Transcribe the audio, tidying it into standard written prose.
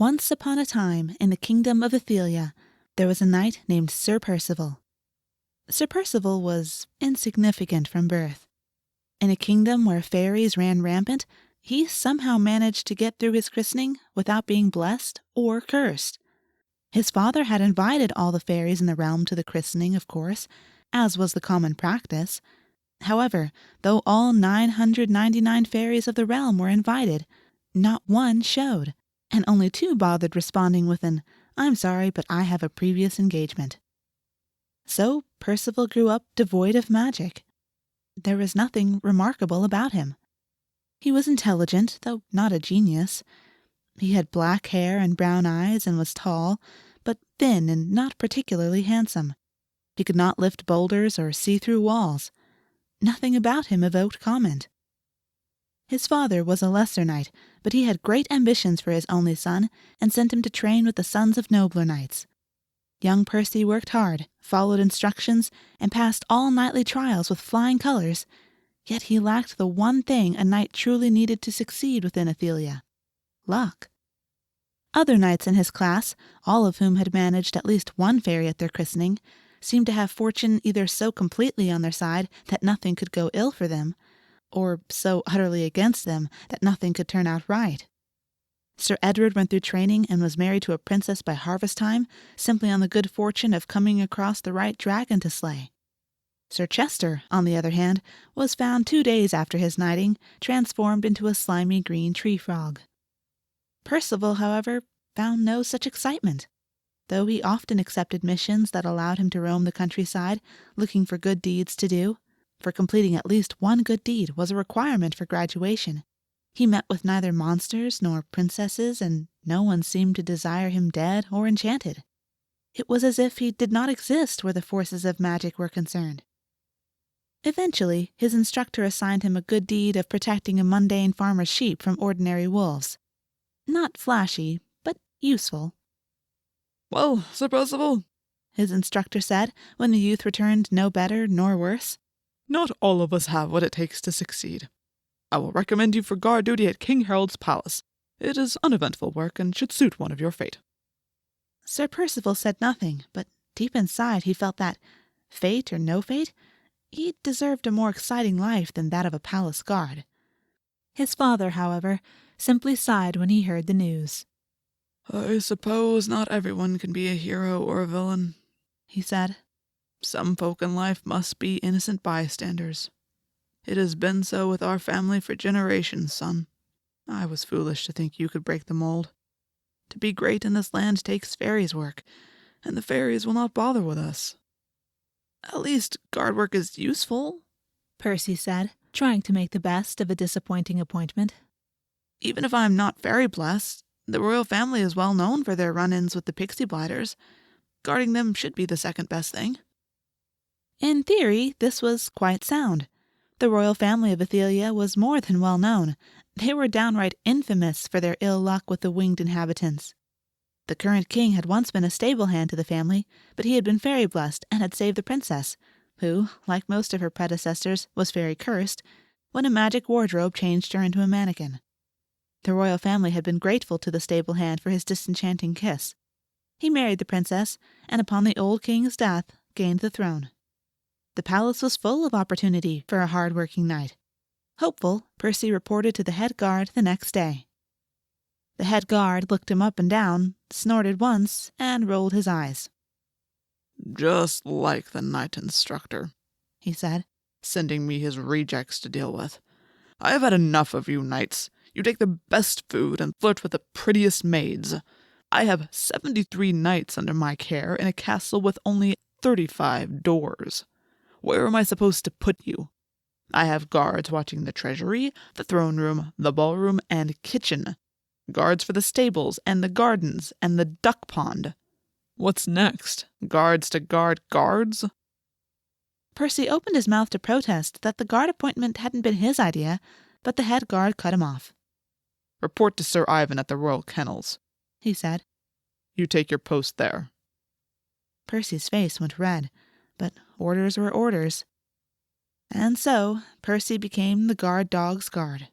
Once upon a time, in the kingdom of Athelia, there was a knight named Sir Percival. Sir Percival was insignificant from birth. In a kingdom where fairies ran rampant, he somehow managed to get through his christening without being blessed or cursed. His father had invited all the fairies in the realm to the christening, of course, as was the common practice. However, though all 999 fairies of the realm were invited, not one showed, and only 2 bothered responding with an, "I'm sorry, but I have a previous engagement." So Percival grew up devoid of magic. There was nothing remarkable about him. He was intelligent, though not a genius. He had black hair and brown eyes and was tall, but thin and not particularly handsome. He could not lift boulders or see through walls. Nothing about him evoked comment. His father was a lesser knight, but he had great ambitions for his only son and sent him to train with the sons of nobler knights. Young Percy worked hard, followed instructions, and passed all knightly trials with flying colors, yet he lacked the one thing a knight truly needed to succeed within Athelia: luck. Other knights in his class, all of whom had managed at least one fairy at their christening, seemed to have fortune either so completely on their side that nothing could go ill for them, or so utterly against them that nothing could turn out right. Sir Edward went through training and was married to a princess by harvest time, simply on the good fortune of coming across the right dragon to slay. Sir Chester, on the other hand, was found 2 days after his knighting, transformed into a slimy green tree frog. Percival, however, found no such excitement. Though he often accepted missions that allowed him to roam the countryside, looking for good deeds to do, for completing at least one good deed was a requirement for graduation, he met with neither monsters nor princesses, and no one seemed to desire him dead or enchanted. It was as if he did not exist where the forces of magic were concerned. Eventually, his instructor assigned him a good deed of protecting a mundane farmer's sheep from ordinary wolves. Not flashy, but useful. "Well, Sir Percival," his instructor said, when the youth returned no better nor worse, "not all of us have what it takes to succeed. I will recommend you for guard duty at King Harold's palace. It is uneventful work and should suit one of your fate." Sir Percival said nothing, but deep inside he felt that, fate or no fate, he deserved a more exciting life than that of a palace guard. His father, however, simply sighed when he heard the news. "I suppose not everyone can be a hero or a villain," he said. "Some folk in life must be innocent bystanders. It has been so with our family for generations, son. I was foolish to think you could break the mold. To be great in this land takes fairies' work, and the fairies will not bother with us." "At least guard work is useful," Percy said, trying to make the best of a disappointing appointment. "Even if I am not fairy blessed, the royal family is well known for their run-ins with the pixie blighters. Guarding them should be the second best thing." In theory, this was quite sound. The royal family of Athelia was more than well known. They were downright infamous for their ill luck with the winged inhabitants. The current king had once been a stable hand to the family, but he had been fairy blessed and had saved the princess, who, like most of her predecessors, was fairy cursed, when a magic wardrobe changed her into a mannequin. The royal family had been grateful to the stable hand for his disenchanting kiss. He married the princess, and upon the old king's death, gained the throne. The palace was full of opportunity for a hard-working knight. Hopeful, Percy reported to the head guard the next day. The head guard looked him up and down, snorted once, and rolled his eyes. "Just like the knight instructor," he said, "sending me his rejects to deal with. I have had enough of you knights. You take the best food and flirt with the prettiest maids. I have 73 knights under my care in a castle with only 35 doors. Where am I supposed to put you? I have guards watching the treasury, the throne room, the ballroom, and kitchen. Guards for the stables and the gardens and the duck pond. What's next? Guards to guard guards?" Percy opened his mouth to protest that the guard appointment hadn't been his idea, but the head guard cut him off. "Report to Sir Ivan at the royal kennels," he said. "You take your post there." Percy's face went red, but orders were orders. And so Percy became the guard dog's guard.